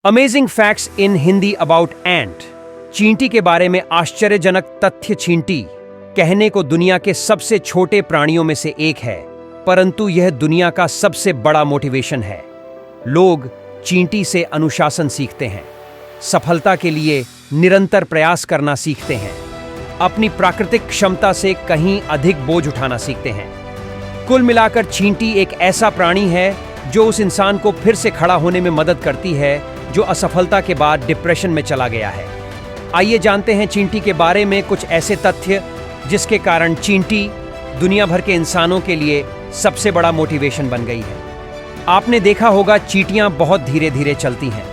Amazing facts in Hindi about ant. चींटी के बारे में आश्चर्यजनक तथ्य। चींटी कहने को दुनिया के सबसे छोटे प्राणियों में से एक है, परंतु यह दुनिया का सबसे बड़ा मोटिवेशन है। लोग चींटी से अनुशासन सीखते हैं, सफलता के लिए निरंतर प्रयास करना सीखते हैं, अपनी प्राकृतिक क्षमता से कहीं अधिक बोझ उठाना सीखते हैं। कुल मिलाकर चींटी एक ऐसा प्राणी है जो उस इंसान को फिर से खड़ा होने में मदद करती है जो असफलता के बाद डिप्रेशन में चला गया है। आइए जानते हैं चींटी के बारे में कुछ ऐसे तथ्य जिसके कारण चींटी दुनिया भर के इंसानों के लिए सबसे बड़ा मोटिवेशन बन गई है। आपने देखा होगा चींटियां बहुत धीरे धीरे चलती हैं,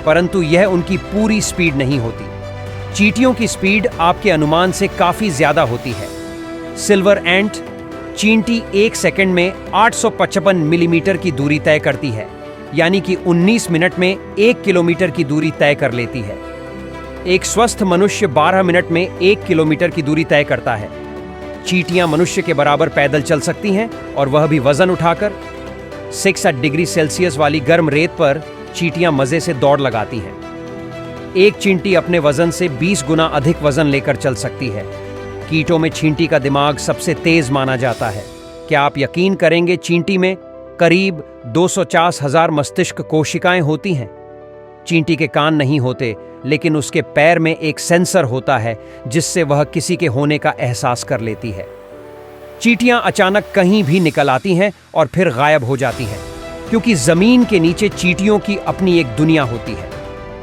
परंतु यह उनकी पूरी स्पीड नहीं होती। चींटियों की स्पीड आपके अनुमान से काफी ज्यादा होती है। सिल्वर एंट चींटी 1 सेकंड में 855 मिलीमीटर की दूरी तय करती है, यानी कि 19 मिनट में 1 किलोमीटर की दूरी तय कर लेती है। एक स्वस्थ मनुष्य 12 मिनट में 1 किलोमीटर की दूरी तय करता है। चींटियां मनुष्य के बराबर पैदल चल सकती हैं, और वह भी वजन उठाकर। 6 डिग्री सेल्सियस वाली गर्म रेत पर चींटियां मजे से दौड़ लगाती हैं। एक चींटी अपने वजन से 20 गुना अधिक वजन लेकर चल सकती है। कीटों में चींटी का दिमाग सबसे तेज माना जाता है। क्या आप यकीन करेंगे, चींटी में करीब 250,000 मस्तिष्क कोशिकाएं होती हैं। चींटी के कान नहीं होते, लेकिन उसके पैर में एक सेंसर होता है जिससे वह किसी के होने का एहसास कर लेती है। चींटियां अचानक कहीं भी निकल आती हैं और फिर गायब हो जाती हैं, क्योंकि जमीन के नीचे चींटियों की अपनी एक दुनिया होती है।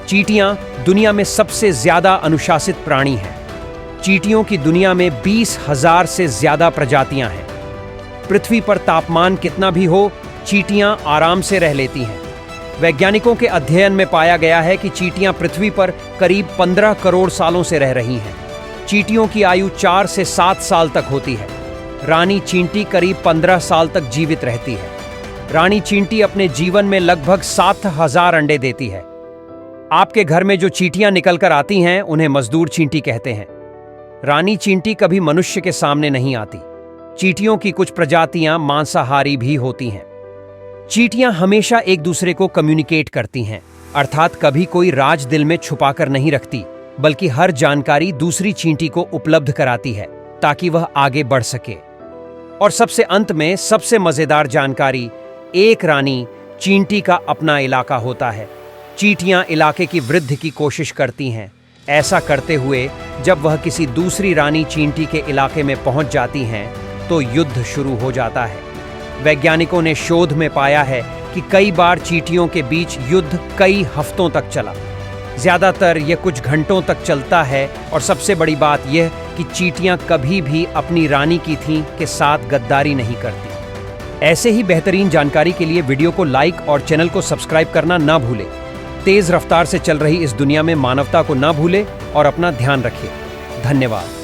चींटियां दुनिया में सबसे ज्यादा अनुशासित प्राणी हैं। चींटियों की दुनिया में 20,000 से ज्यादा प्रजातियां हैं। पृथ्वी पर तापमान कितना भी हो, चींटियां आराम से रह लेती हैं। वैज्ञानिकों के अध्ययन में पाया गया है कि चींटियां पृथ्वी पर करीब 15 करोड़ सालों से रह रही हैं। चींटियों की आयु 4 से 7 साल तक होती है। रानी चींटी करीब 15 साल तक जीवित रहती है। रानी चींटी अपने जीवन में लगभग 7,000 अंडे देती है। आपके घर में जो चींटियां निकलकर आती हैं, उन्हें मजदूर चींटी कहते हैं। रानी चींटी कभी मनुष्य के सामने नहीं आती। चींटियों की कुछ प्रजातियां मांसाहारी भी होती हैं। चींटियां हमेशा एक दूसरे को कम्युनिकेट करती हैं, अर्थात कभी कोई राज दिल में छुपाकर नहीं रखती, बल्कि हर जानकारी दूसरी चींटी को उपलब्ध कराती है ताकि वह आगे बढ़ सके। और सबसे अंत में सबसे मजेदार जानकारी, एक रानी चींटी का अपना इलाका होता है। चींटियां इलाके की वृद्धि की कोशिश करती हैं। ऐसा करते हुए जब वह किसी दूसरी रानी चींटी के इलाके में पहुंच जाती हैं, तो युद्ध शुरू हो जाता है। वैज्ञानिकों ने शोध में पाया है कि कई बार चींटियों के बीच युद्ध कई हफ्तों तक चला। ज्यादातर यह कुछ घंटों तक चलता है, और सबसे बड़ी बात यह कि चींटियां कभी भी अपनी रानी की थी के साथ गद्दारी नहीं करती। ऐसे ही बेहतरीन जानकारी के लिए वीडियो को लाइक और चैनल को सब्सक्राइब करना ना भूलें। तेज रफ्तार से चल रही इस दुनिया में मानवता को ना भूलें और अपना ध्यान रखिए। धन्यवाद।